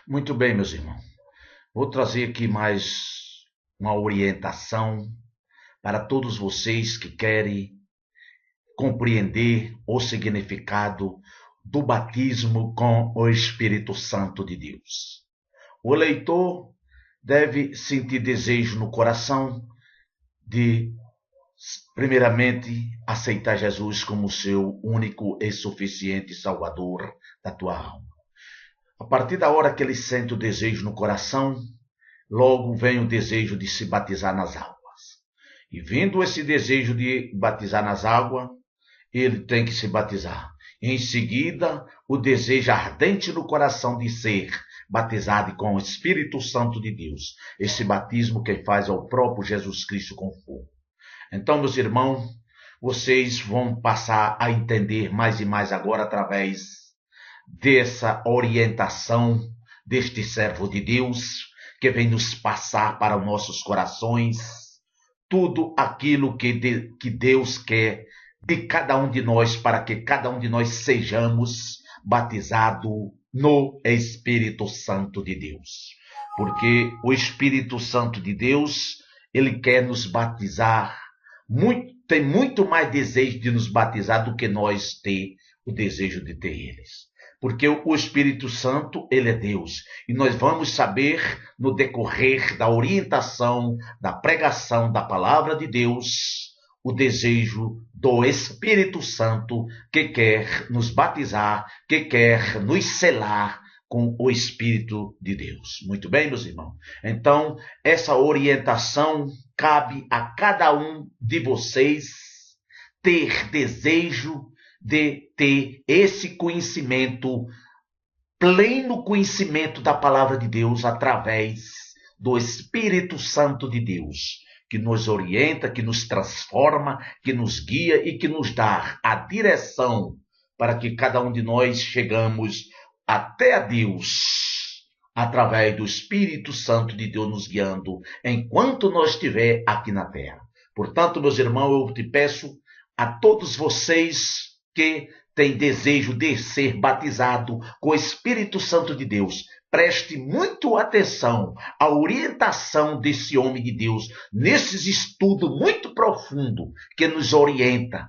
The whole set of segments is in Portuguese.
Muito bem, meus irmãos. Vou trazer aqui mais uma orientação para todos vocês que querem compreender o significado do batismo com o Espírito Santo de Deus. O leitor deve sentir desejo no coração de, primeiramente, aceitar Jesus como seu único e suficiente Salvador da tua alma. A partir da hora que ele sente o desejo no coração, logo vem o desejo de se batizar nas águas. E vindo esse desejo de batizar nas águas, ele tem que se batizar. Em seguida, o desejo ardente no coração de ser batizado com o Espírito Santo de Deus. Esse batismo quem faz é o próprio Jesus Cristo com fogo. Então, meus irmãos, vocês vão passar a entender mais e mais agora através dessa orientação deste servo de Deus que vem nos passar para os nossos corações tudo aquilo que Deus quer de cada um de nós, para que cada um de nós sejamos batizados no Espírito Santo de Deus. Porque o Espírito Santo de Deus, ele quer nos batizar, tem muito mais desejo de nos batizar do que nós ter o desejo de ter eles. Porque o Espírito Santo, ele é Deus. E nós vamos saber, no decorrer da orientação, da pregação da palavra de Deus, o desejo do Espírito Santo que quer nos batizar, que quer nos selar com o Espírito de Deus. Muito bem, meus irmãos? Então, essa orientação cabe a cada um de vocês ter desejo de ter esse conhecimento, pleno conhecimento da palavra de Deus através do Espírito Santo de Deus, que nos orienta, que nos transforma, que nos guia e que nos dá a direção para que cada um de nós chegamos até a Deus, através do Espírito Santo de Deus nos guiando, enquanto nós estiver aqui na terra. Portanto, meus irmãos, eu te peço a todos vocês que têm desejo de ser batizado com o Espírito Santo de Deus, preste muito atenção à orientação desse homem de Deus, nesses estudos muito profundos que nos orienta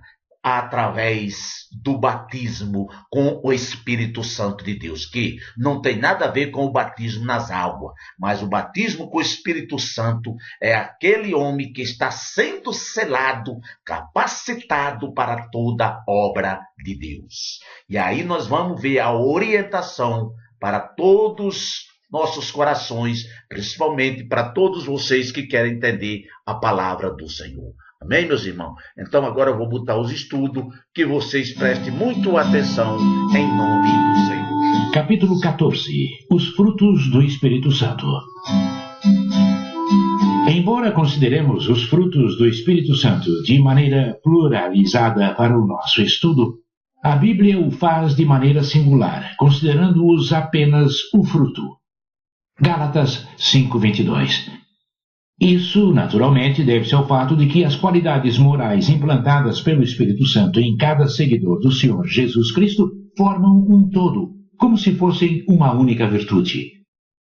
através do batismo com o Espírito Santo de Deus, que não tem nada a ver com o batismo nas águas, mas o batismo com o Espírito Santo é aquele homem que está sendo selado, capacitado para toda obra de Deus. E aí nós vamos ver a orientação para todos nossos corações, principalmente para todos vocês que querem entender a palavra do Senhor. Amém, meus irmãos? Então agora eu vou botar os estudos, que vocês prestem muito atenção em nome do Senhor. Capítulo 14. Os frutos do Espírito Santo. Embora consideremos os frutos do Espírito Santo de maneira pluralizada para o nosso estudo, a Bíblia o faz de maneira singular, considerando-os apenas o fruto. Gálatas 5:22. Isso, naturalmente, deve-se ao fato de que as qualidades morais implantadas pelo Espírito Santo em cada seguidor do Senhor Jesus Cristo formam um todo, como se fossem uma única virtude.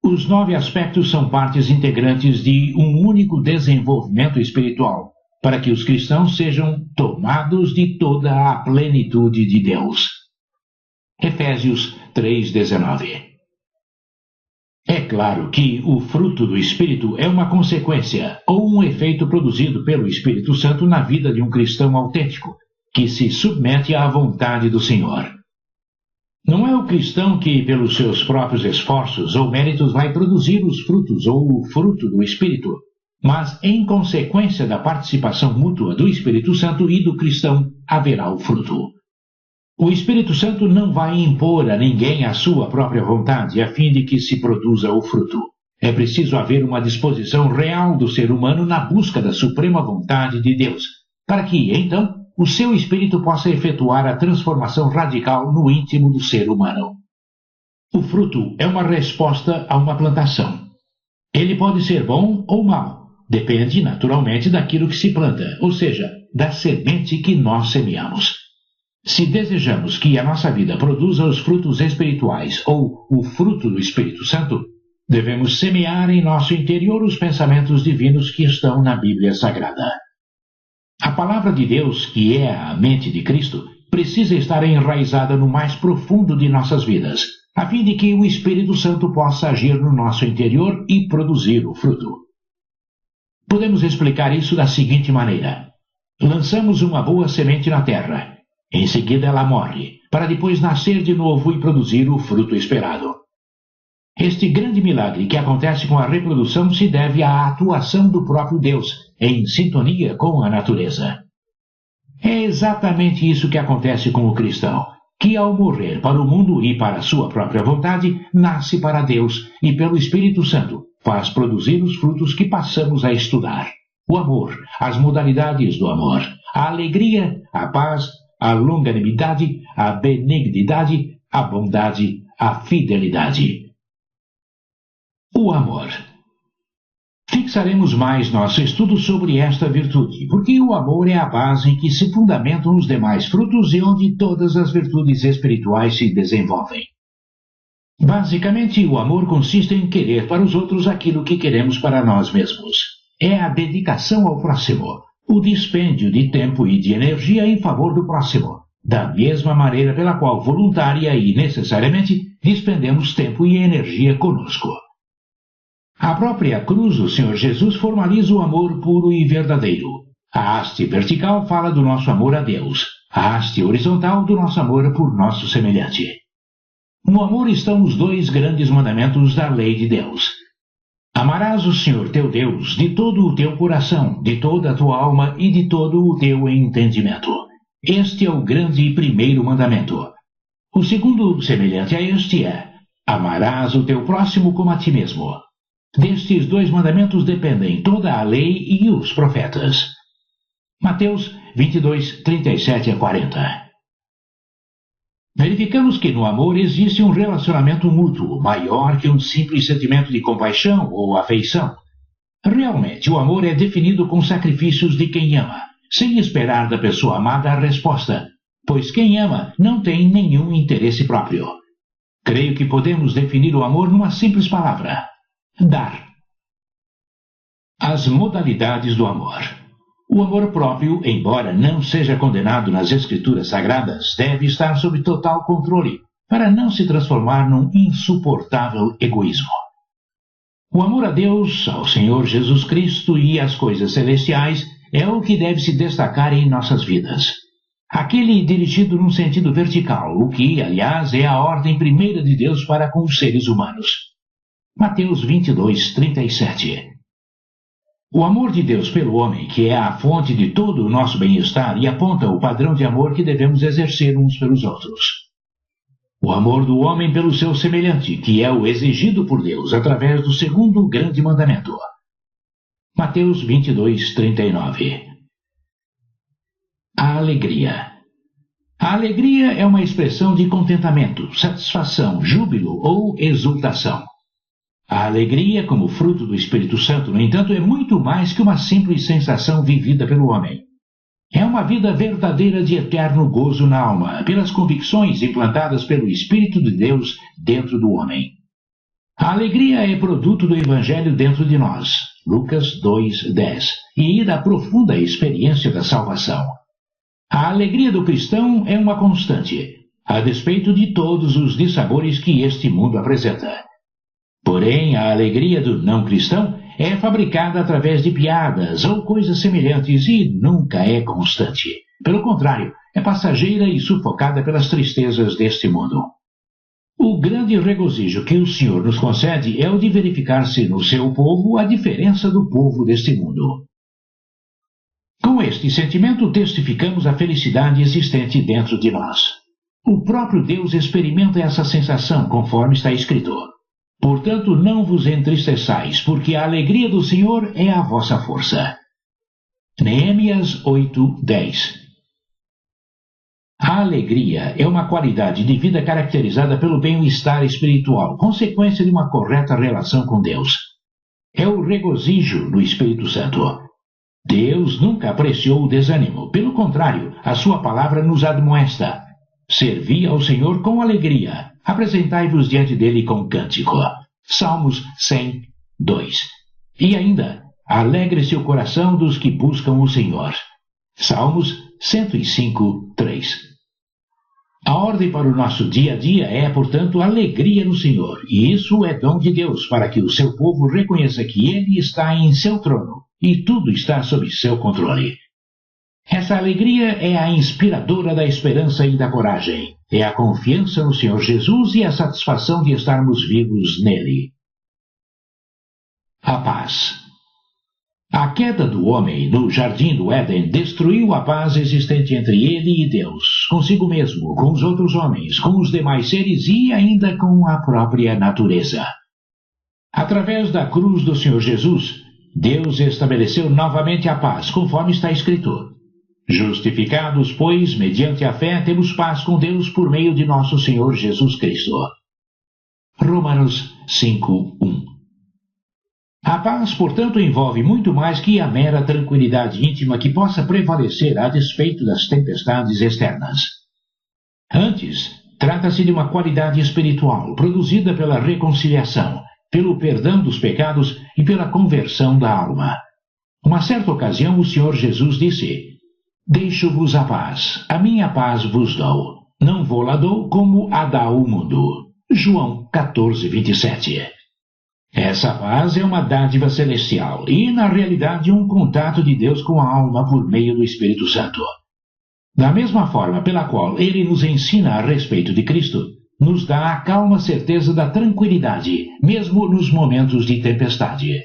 Os 9 aspectos são partes integrantes de um único desenvolvimento espiritual, para que os cristãos sejam tomados de toda a plenitude de Deus. Efésios 3:19. É claro que o fruto do Espírito é uma consequência ou um efeito produzido pelo Espírito Santo na vida de um cristão autêntico, que se submete à vontade do Senhor. Não é o cristão que, pelos seus próprios esforços ou méritos, vai produzir os frutos ou o fruto do Espírito, mas em consequência da participação mútua do Espírito Santo e do cristão, haverá o fruto. O Espírito Santo não vai impor a ninguém a sua própria vontade a fim de que se produza o fruto. É preciso haver uma disposição real do ser humano na busca da suprema vontade de Deus, para que, então, o seu espírito possa efetuar a transformação radical no íntimo do ser humano. O fruto é uma resposta a uma plantação. Ele pode ser bom ou mau, depende naturalmente daquilo que se planta, ou seja, da semente que nós semeamos. Se desejamos que a nossa vida produza os frutos espirituais ou o fruto do Espírito Santo, devemos semear em nosso interior os pensamentos divinos que estão na Bíblia Sagrada. A palavra de Deus, que é a mente de Cristo, precisa estar enraizada no mais profundo de nossas vidas, a fim de que o Espírito Santo possa agir no nosso interior e produzir o fruto. Podemos explicar isso da seguinte maneira: lançamos uma boa semente na terra. Em seguida ela morre, para depois nascer de novo e produzir o fruto esperado. Este grande milagre que acontece com a reprodução se deve à atuação do próprio Deus, em sintonia com a natureza. É exatamente isso que acontece com o cristão, que ao morrer para o mundo e para a sua própria vontade, nasce para Deus e pelo Espírito Santo faz produzir os frutos que passamos a estudar: o amor, as modalidades do amor, a alegria, a paz, a longanimidade, a benignidade, a bondade, a fidelidade. O amor. Fixaremos mais nosso estudo sobre esta virtude, porque o amor é a base em que se fundamentam os demais frutos e onde todas as virtudes espirituais se desenvolvem. Basicamente, o amor consiste em querer para os outros aquilo que queremos para nós mesmos. É a dedicação ao próximo, o dispêndio de tempo e de energia em favor do próximo, da mesma maneira pela qual voluntária e necessariamente despendemos tempo e energia conosco. A própria cruz do Senhor Jesus formaliza o amor puro e verdadeiro. A haste vertical fala do nosso amor a Deus, a haste horizontal do nosso amor por nosso semelhante. No amor estão os dois grandes mandamentos da lei de Deus. Amarás o Senhor teu Deus de todo o teu coração, de toda a tua alma e de todo o teu entendimento. Este é o grande e primeiro mandamento. O segundo, semelhante a este, é: amarás o teu próximo como a ti mesmo. Destes dois mandamentos dependem toda a lei e os profetas. Mateus 22, 37 a 40. Verificamos que no amor existe um relacionamento mútuo, maior que um simples sentimento de compaixão ou afeição. Realmente, o amor é definido com sacrifícios de quem ama, sem esperar da pessoa amada a resposta, pois quem ama não tem nenhum interesse próprio. Creio que podemos definir o amor numa simples palavra: dar. As modalidades do amor. O amor próprio, embora não seja condenado nas Escrituras Sagradas, deve estar sob total controle, para não se transformar num insuportável egoísmo. O amor a Deus, ao Senhor Jesus Cristo e às coisas celestiais é o que deve se destacar em nossas vidas. Aquele dirigido num sentido vertical, o que, aliás, é a ordem primeira de Deus para com os seres humanos. Mateus 22, 37. O amor de Deus pelo homem, que é a fonte de todo o nosso bem-estar e aponta o padrão de amor que devemos exercer uns pelos outros. O amor do homem pelo seu semelhante, que é o exigido por Deus através do segundo grande mandamento. Mateus 22, 39. A alegria. A alegria é uma expressão de contentamento, satisfação, júbilo ou exultação. A alegria, como fruto do Espírito Santo, no entanto, é muito mais que uma simples sensação vivida pelo homem. É uma vida verdadeira de eterno gozo na alma, pelas convicções implantadas pelo Espírito de Deus dentro do homem. A alegria é produto do Evangelho dentro de nós, Lucas 2:10, e da profunda experiência da salvação. A alegria do cristão é uma constante, a despeito de todos os dissabores que este mundo apresenta. Porém, a alegria do não cristão é fabricada através de piadas ou coisas semelhantes e nunca é constante. Pelo contrário, é passageira e sufocada pelas tristezas deste mundo. O grande regozijo que o Senhor nos concede é o de verificar-se no seu povo a diferença do povo deste mundo. Com este sentimento testificamos a felicidade existente dentro de nós. O próprio Deus experimenta essa sensação, conforme está escrito: portanto, não vos entristeçais, porque a alegria do Senhor é a vossa força. Neemias 8:10. A alegria é uma qualidade de vida caracterizada pelo bem-estar espiritual, consequência de uma correta relação com Deus. É o regozijo do Espírito Santo. Deus nunca apreciou o desânimo. Pelo contrário, a sua palavra nos admoesta. Servi ao Senhor com alegria. Apresentai-vos diante dele com cântico. Salmos 100, 2. E ainda, alegre-se o coração dos que buscam o Senhor. Salmos 105, 3. A ordem para o nosso dia a dia é, portanto, alegria no Senhor. E isso é dom de Deus para que o seu povo reconheça que Ele está em seu trono e tudo está sob seu controle. Essa alegria é a inspiradora da esperança e da coragem. É a confiança no Senhor Jesus e a satisfação de estarmos vivos nele. A paz. A queda do homem no jardim do Éden destruiu a paz existente entre ele e Deus, consigo mesmo, com os outros homens, com os demais seres e ainda com a própria natureza. Através da cruz do Senhor Jesus, Deus estabeleceu novamente a paz, conforme está escrito. Justificados, pois, mediante a fé, temos paz com Deus por meio de nosso Senhor Jesus Cristo. Romanos 5, 1. A paz, portanto, envolve muito mais que a mera tranquilidade íntima que possa prevalecer a despeito das tempestades externas. Antes, trata-se de uma qualidade espiritual produzida pela reconciliação, pelo perdão dos pecados e pela conversão da alma. Uma certa ocasião, o Senhor Jesus disse: Deixo-vos a paz, a minha paz vos dou. Não vou-la dou como a dá o mundo. João 14, 27. Essa paz é uma dádiva celestial e, na realidade, um contato de Deus com a alma por meio do Espírito Santo. Da mesma forma pela qual ele nos ensina a respeito de Cristo, nos dá a calma certeza da tranquilidade, mesmo nos momentos de tempestade.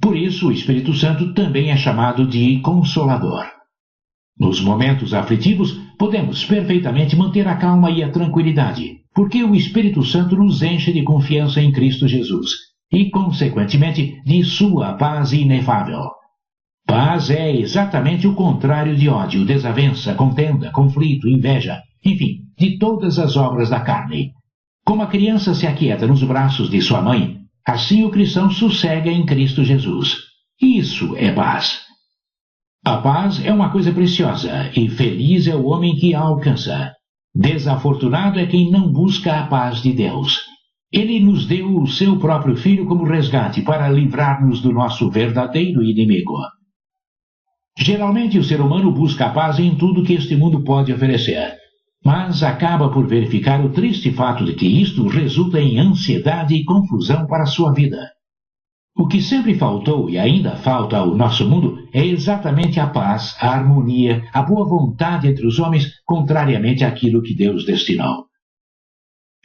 Por isso, o Espírito Santo também é chamado de Consolador. Nos momentos aflitivos, podemos perfeitamente manter a calma e a tranquilidade, porque o Espírito Santo nos enche de confiança em Cristo Jesus e, consequentemente, de sua paz inefável. Paz é exatamente o contrário de ódio, desavença, contenda, conflito, inveja, enfim, de todas as obras da carne. Como a criança se aquieta nos braços de sua mãe, assim o cristão sossega em Cristo Jesus. Isso é paz. A paz é uma coisa preciosa e feliz é o homem que a alcança. Desafortunado é quem não busca a paz de Deus. Ele nos deu o seu próprio Filho como resgate para livrar-nos do nosso verdadeiro inimigo. Geralmente o ser humano busca a paz em tudo que este mundo pode oferecer, mas acaba por verificar o triste fato de que isto resulta em ansiedade e confusão para a sua vida. O que sempre faltou e ainda falta ao nosso mundo é exatamente a paz, a harmonia, a boa vontade entre os homens, contrariamente àquilo que Deus destinou.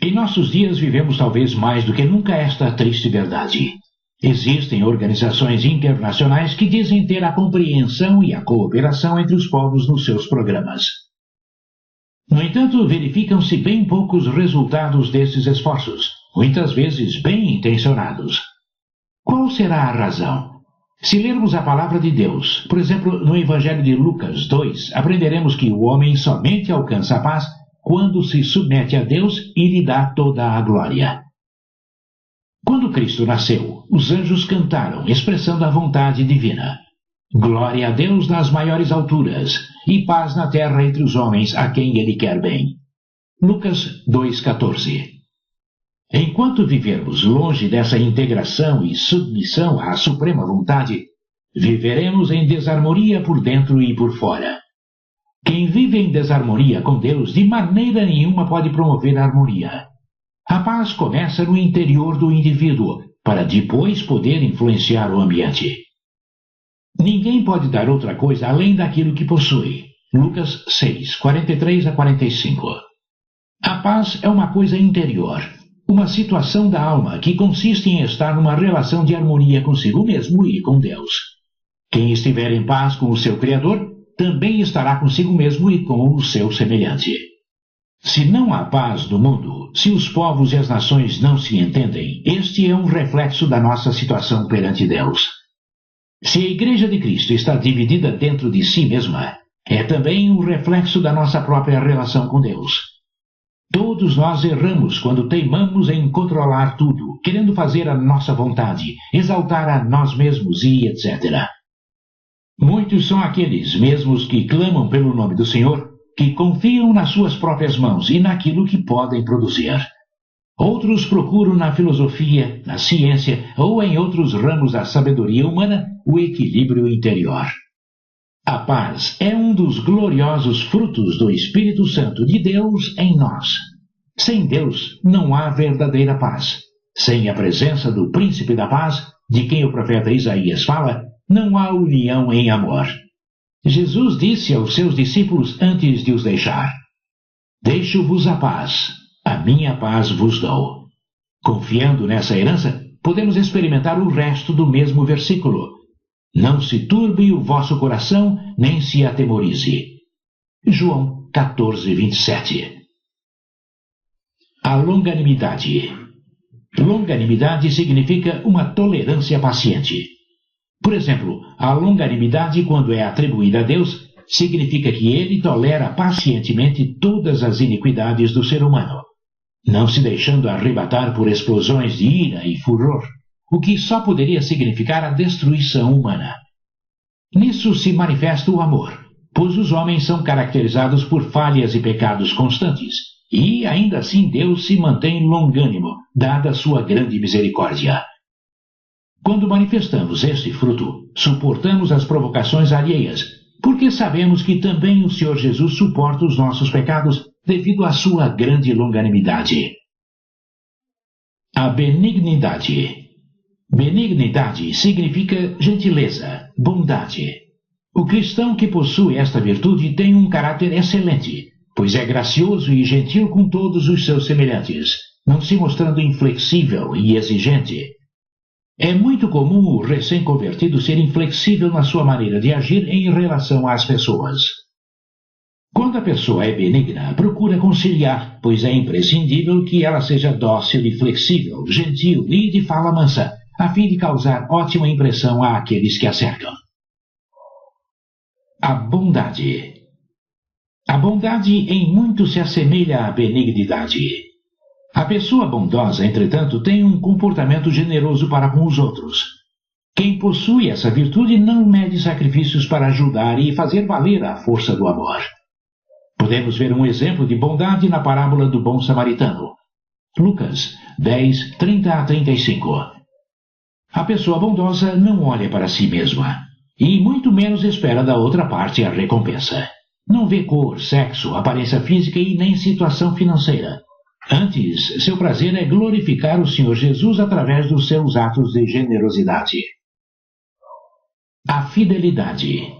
Em nossos dias vivemos talvez mais do que nunca esta triste verdade. Existem organizações internacionais que dizem ter a compreensão e a cooperação entre os povos nos seus programas. No entanto, verificam-se bem poucos resultados desses esforços, muitas vezes bem intencionados. Qual será a razão? Se lermos a palavra de Deus, por exemplo, no Evangelho de Lucas 2, aprenderemos que o homem somente alcança a paz quando se submete a Deus e lhe dá toda a glória. Quando Cristo nasceu, os anjos cantaram, expressando a vontade divina. Glória a Deus nas maiores alturas, e paz na terra entre os homens a quem Ele quer bem. Lucas 2,14. Enquanto vivermos longe dessa integração e submissão à suprema vontade, viveremos em desarmonia por dentro e por fora. Quem vive em desarmonia com Deus de maneira nenhuma pode promover a harmonia. A paz começa no interior do indivíduo, para depois poder influenciar o ambiente. Ninguém pode dar outra coisa além daquilo que possui. Lucas 6, 43 a 45. A paz é uma coisa interior, uma situação da alma que consiste em estar numa relação de harmonia consigo mesmo e com Deus. Quem estiver em paz com o seu Criador, também estará consigo mesmo e com o seu semelhante. Se não há paz no mundo, se os povos e as nações não se entendem, este é um reflexo da nossa situação perante Deus. Se a Igreja de Cristo está dividida dentro de si mesma, é também um reflexo da nossa própria relação com Deus. Todos nós erramos quando teimamos em controlar tudo, querendo fazer a nossa vontade, exaltar a nós mesmos e etc. Muitos são aqueles mesmos que clamam pelo nome do Senhor, que confiam nas suas próprias mãos e naquilo que podem produzir. Outros procuram na filosofia, na ciência ou em outros ramos da sabedoria humana o equilíbrio interior. A paz é um dos gloriosos frutos do Espírito Santo de Deus em nós. Sem Deus não há verdadeira paz. Sem a presença do Príncipe da Paz, de quem o profeta Isaías fala, não há união em amor. Jesus disse aos seus discípulos antes de os deixar: Deixo-vos a paz, a minha paz vos dou. Confiando nessa herança, podemos experimentar o resto do mesmo versículo. Não se turbe o vosso coração, nem se atemorize. João 14:27. A longanimidade. Longanimidade significa uma tolerância paciente. Por exemplo, a longanimidade, quando é atribuída a Deus, significa que ele tolera pacientemente todas as iniquidades do ser humano, não se deixando arrebatar por explosões de ira e furor, o que só poderia significar a destruição humana. Nisso se manifesta o amor, pois os homens são caracterizados por falhas e pecados constantes, e ainda assim Deus se mantém longânimo, dada sua grande misericórdia. Quando manifestamos este fruto, suportamos as provocações alheias, porque sabemos que também o Senhor Jesus suporta os nossos pecados devido à sua grande longanimidade. A benignidade. Benignidade significa gentileza, bondade. O cristão que possui esta virtude tem um caráter excelente, pois é gracioso e gentil com todos os seus semelhantes, não se mostrando inflexível e exigente. É muito comum o recém-convertido ser inflexível na sua maneira de agir em relação às pessoas. Quando a pessoa é benigna, procura conciliar, pois é imprescindível que ela seja dócil e flexível, gentil e de fala mansa, a fim de causar ótima impressão àqueles que a cercam. A bondade. A bondade em muito se assemelha à benignidade. A pessoa bondosa, entretanto, tem um comportamento generoso para com os outros. Quem possui essa virtude não mede sacrifícios para ajudar e fazer valer a força do amor. Podemos ver um exemplo de bondade na parábola do bom samaritano. Lucas 10, 30-35. A pessoa bondosa não olha para si mesma, e muito menos espera da outra parte a recompensa. Não vê cor, sexo, aparência física e nem situação financeira. Antes, seu prazer é glorificar o Senhor Jesus através dos seus atos de generosidade. A fidelidade.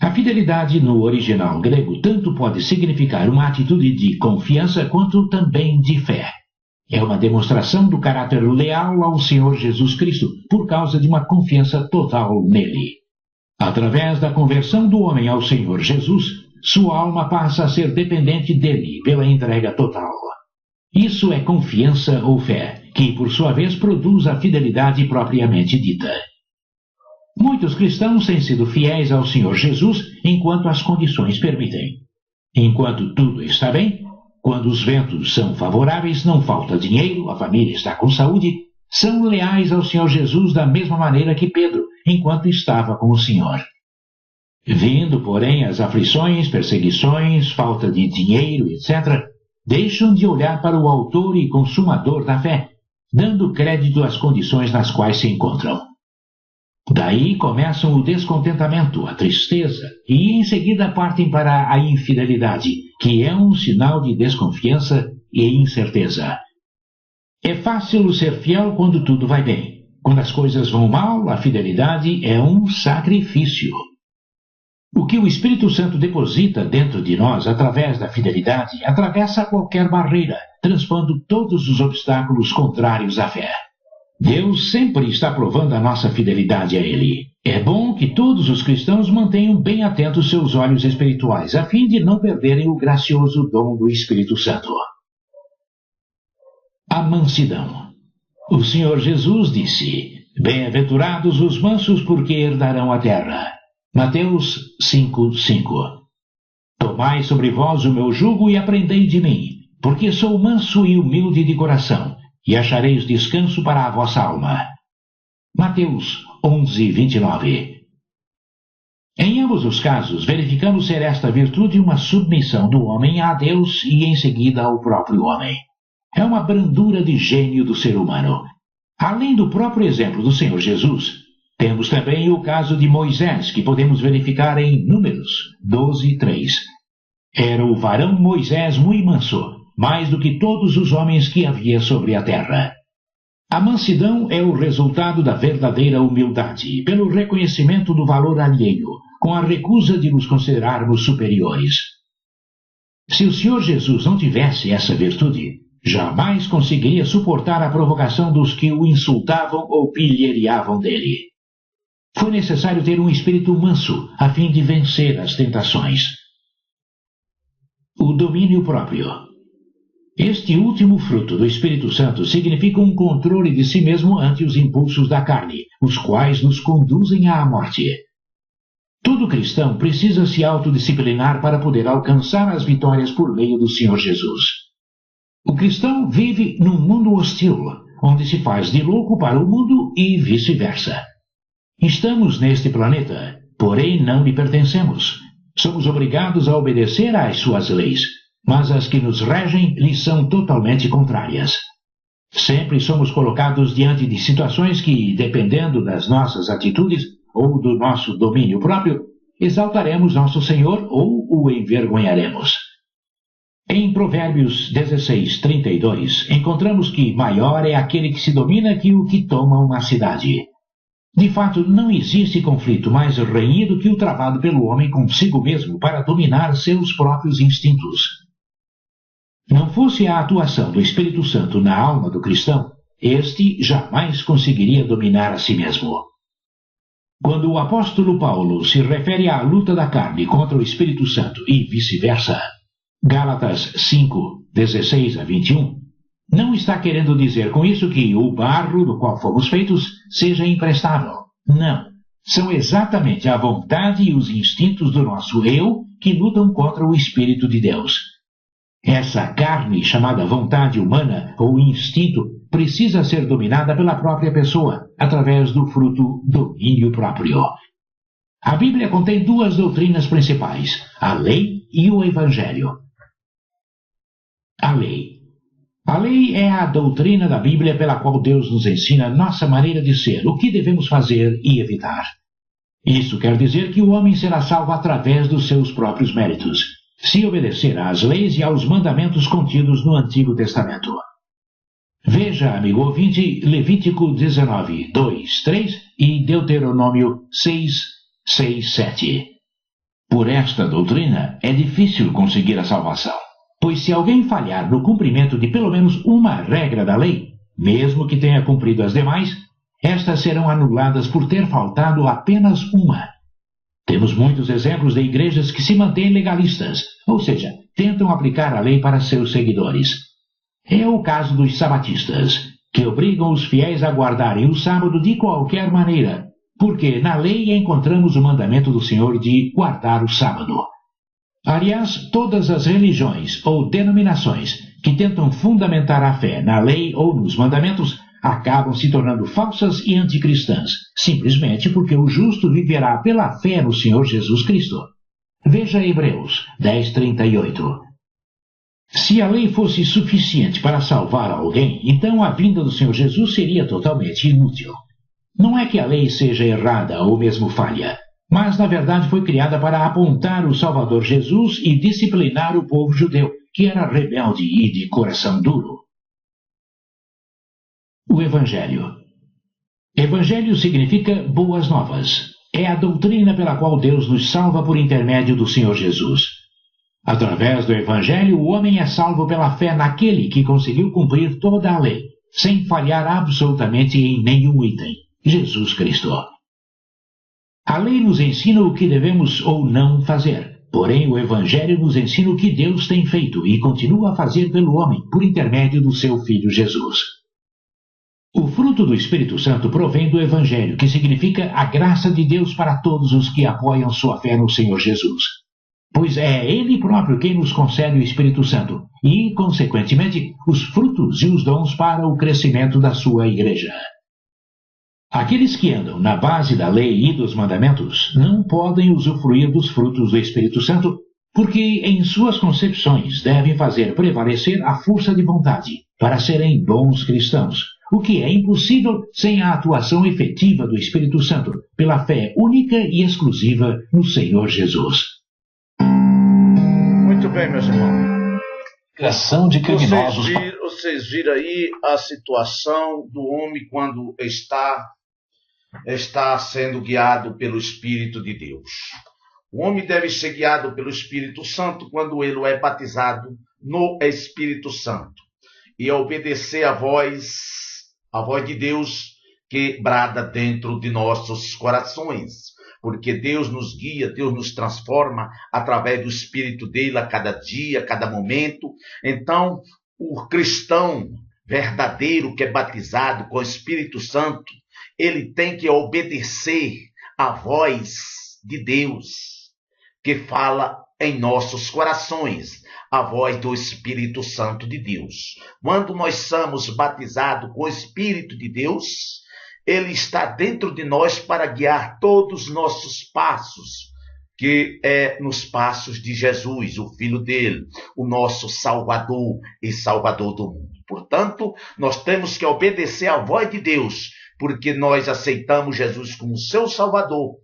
A fidelidade no original grego tanto pode significar uma atitude de confiança quanto também de fé. É uma demonstração do caráter leal ao Senhor Jesus Cristo por causa de uma confiança total nele. Através da conversão do homem ao Senhor Jesus, sua alma passa a ser dependente dele pela entrega total. Isso é confiança ou fé, que por sua vez produz a fidelidade propriamente dita. Muitos cristãos têm sido fiéis ao Senhor Jesus enquanto as condições permitem. Enquanto tudo está bem, quando os ventos são favoráveis, não falta dinheiro, a família está com saúde, são leais ao Senhor Jesus da mesma maneira que Pedro, enquanto estava com o Senhor. Vindo, porém, as aflições, perseguições, falta de dinheiro, etc., deixam de olhar para o autor e consumador da fé, dando crédito às condições nas quais se encontram. Daí começam o descontentamento, a tristeza, e em seguida partem para a infidelidade, que é um sinal de desconfiança e incerteza. É fácil ser fiel quando tudo vai bem. Quando as coisas vão mal, a fidelidade é um sacrifício. O que o Espírito Santo deposita dentro de nós através da fidelidade atravessa qualquer barreira, transpondo todos os obstáculos contrários à fé. Deus sempre está provando a nossa fidelidade a Ele. É bom que todos os cristãos mantenham bem atentos seus olhos espirituais, a fim de não perderem o gracioso dom do Espírito Santo. A mansidão. O Senhor Jesus disse: Bem-aventurados os mansos, porque herdarão a terra. Mateus 5:5. Tomai sobre vós o meu jugo e aprendei de mim, porque sou manso e humilde de coração, e achareis descanso para a vossa alma. Mateus 11:29. Em ambos os casos, verificamos ser esta virtude uma submissão do homem a Deus e em seguida ao próprio homem. É uma brandura de gênio do ser humano. Além do próprio exemplo do Senhor Jesus, temos também o caso de Moisés, que podemos verificar em Números 12:3. Era o varão Moisés muito manso, mais do que todos os homens que havia sobre a terra. A mansidão é o resultado da verdadeira humildade, pelo reconhecimento do valor alheio, com a recusa de nos considerarmos superiores. Se o Senhor Jesus não tivesse essa virtude, jamais conseguiria suportar a provocação dos que o insultavam ou pilheriavam dele. Foi necessário ter um espírito manso a fim de vencer as tentações. O domínio próprio. Este último fruto do Espírito Santo significa um controle de si mesmo ante os impulsos da carne, os quais nos conduzem à morte. Todo cristão precisa se autodisciplinar para poder alcançar as vitórias por meio do Senhor Jesus. O cristão vive num mundo hostil, onde se faz de louco para o mundo e vice-versa. Estamos neste planeta, porém não lhe pertencemos. Somos obrigados a obedecer às suas leis, mas as que nos regem lhe são totalmente contrárias. Sempre somos colocados diante de situações que, dependendo das nossas atitudes ou do nosso domínio próprio, exaltaremos nosso Senhor ou o envergonharemos. Em Provérbios 16:32, encontramos que maior é aquele que se domina que o que toma uma cidade. De fato, não existe conflito mais renhido que o travado pelo homem consigo mesmo para dominar seus próprios instintos. Não fosse a atuação do Espírito Santo na alma do cristão, este jamais conseguiria dominar a si mesmo. Quando o apóstolo Paulo se refere à luta da carne contra o Espírito Santo e vice-versa, Gálatas 5:16-21, não está querendo dizer com isso que o barro do qual fomos feitos seja imprestável. Não. São exatamente a vontade e os instintos do nosso eu que lutam contra o Espírito de Deus. Essa carne chamada vontade humana ou instinto precisa ser dominada pela própria pessoa, através do fruto domínio próprio. A Bíblia contém duas doutrinas principais, a lei e o Evangelho. A lei. A lei é a doutrina da Bíblia pela qual Deus nos ensina nossa maneira de ser, o que devemos fazer e evitar. Isso quer dizer que o homem será salvo através dos seus próprios méritos, se obedecer às leis e aos mandamentos contidos no Antigo Testamento. Veja, amigo ouvinte, Levítico 19:2-3 e Deuteronômio 6:6-7. Por esta doutrina é difícil conseguir a salvação, pois se alguém falhar no cumprimento de pelo menos uma regra da lei, mesmo que tenha cumprido as demais, estas serão anuladas por ter faltado apenas uma. Temos muitos exemplos de igrejas que se mantêm legalistas, ou seja, tentam aplicar a lei para seus seguidores. É o caso dos sabatistas, que obrigam os fiéis a guardarem o sábado de qualquer maneira, porque na lei encontramos o mandamento do Senhor de guardar o sábado. Aliás, todas as religiões ou denominações que tentam fundamentar a fé na lei ou nos mandamentos acabam se tornando falsas e anticristãs, simplesmente porque o justo viverá pela fé no Senhor Jesus Cristo. Veja Hebreus 10:38. Se a lei fosse suficiente para salvar alguém, então a vinda do Senhor Jesus seria totalmente inútil. Não é que a lei seja errada ou mesmo falha, mas na verdade foi criada para apontar o Salvador Jesus e disciplinar o povo judeu, que era rebelde e de coração duro. O Evangelho. Evangelho significa boas novas. É a doutrina pela qual Deus nos salva por intermédio do Senhor Jesus. Através do Evangelho, o homem é salvo pela fé naquele que conseguiu cumprir toda a lei, sem falhar absolutamente em nenhum item, Jesus Cristo. A lei nos ensina o que devemos ou não fazer, porém o Evangelho nos ensina o que Deus tem feito e continua a fazer pelo homem por intermédio do seu Filho Jesus. O fruto do Espírito Santo provém do Evangelho, que significa a graça de Deus para todos os que apoiam sua fé no Senhor Jesus. Pois é Ele próprio quem nos concede o Espírito Santo e, consequentemente, os frutos e os dons para o crescimento da sua igreja. Aqueles que andam na base da lei e dos mandamentos não podem usufruir dos frutos do Espírito Santo, porque em suas concepções devem fazer prevalecer a força de vontade para serem bons cristãos, o que é impossível sem a atuação efetiva do Espírito Santo, pela fé única e exclusiva no Senhor Jesus. Muito bem, meus irmãos. Criação de criminosos. Vocês viram aí a situação do homem quando está sendo guiado pelo Espírito de Deus. O homem deve ser guiado pelo Espírito Santo quando ele é batizado no Espírito Santo e obedecer a voz de Deus que brada dentro de nossos corações, porque Deus nos guia, Deus nos transforma através do Espírito dele a cada dia, a cada momento. Então, o cristão verdadeiro que é batizado com o Espírito Santo, ele tem que obedecer à voz de Deus que fala em nossos corações, a voz do Espírito Santo de Deus. Quando nós somos batizados com o Espírito de Deus, ele está dentro de nós para guiar todos os nossos passos, que é nos passos de Jesus, o Filho dele, o nosso Salvador e Salvador do mundo. Portanto, nós temos que obedecer à voz de Deus, porque nós aceitamos Jesus como seu Salvador,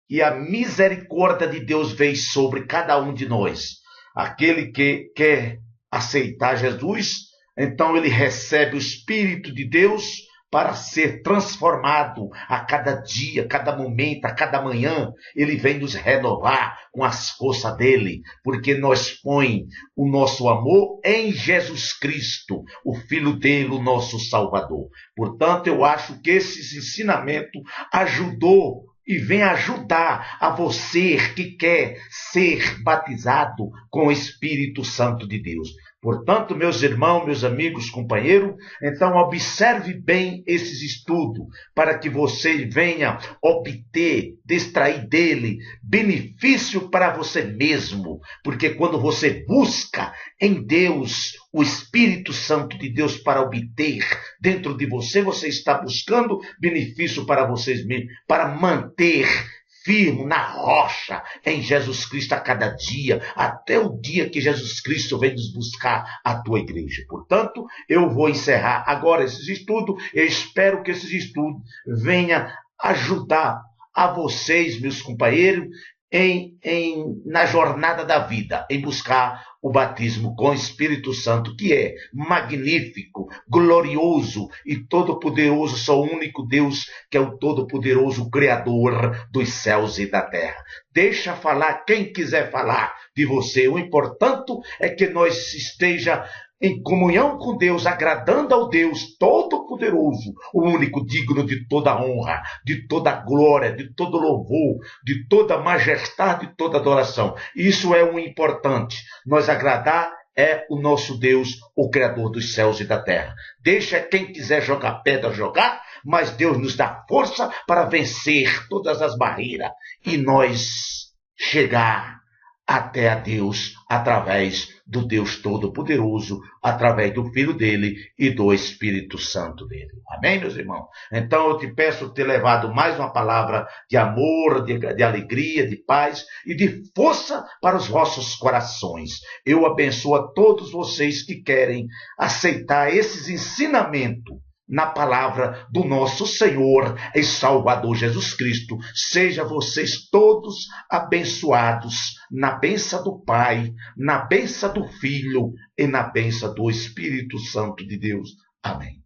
e a misericórdia de Deus veio sobre cada um de nós. Aquele que quer aceitar Jesus, então ele recebe o Espírito de Deus para ser transformado a cada dia, a cada momento, a cada manhã. Ele vem nos renovar com as forças dele, porque nós põe o nosso amor em Jesus Cristo, o Filho dele, o nosso Salvador. Portanto, eu acho que esses ensinamentos ajudou e vem ajudar a você que quer ser batizado com o Espírito Santo de Deus. Portanto, meus irmãos, meus amigos, companheiros, então observe bem esses estudos para que você venha obter, extrair dele benefício para você mesmo. Porque quando você busca em Deus o Espírito Santo de Deus para obter dentro de você, você está buscando benefício para vocês mesmos, para manter firme na rocha em Jesus Cristo a cada dia, até o dia que Jesus Cristo vem nos buscar a tua igreja. Portanto, eu vou encerrar agora esses estudos. Eu espero que esses estudos venham ajudar a vocês, meus companheiros, na jornada da vida, em buscar o batismo com o Espírito Santo, que é magnífico, glorioso e todo-poderoso, só o único Deus que é o todo-poderoso Criador dos céus e da terra. Deixa falar quem quiser falar de você. O importante é que nós esteja em comunhão com Deus, agradando ao Deus Todo-Poderoso, o único digno de toda honra, de toda glória, de todo louvor, de toda majestade, de toda adoração. Isso é o importante. Nós agradar é o nosso Deus, o Criador dos céus e da terra. Deixa quem quiser jogar pedra jogar, mas Deus nos dá força para vencer todas as barreiras e nós chegar até a Deus através do Deus Todo-Poderoso, através do Filho dele e do Espírito Santo dele. Amém, meus irmãos? Então eu te peço ter levado mais uma palavra de amor, de alegria, de paz e de força para os vossos corações. Eu abençoo a todos vocês que querem aceitar esses ensinamentos na palavra do nosso Senhor e Salvador Jesus Cristo. Sejam vocês todos abençoados na bênção do Pai, na bênção do Filho e na bênção do Espírito Santo de Deus. Amém.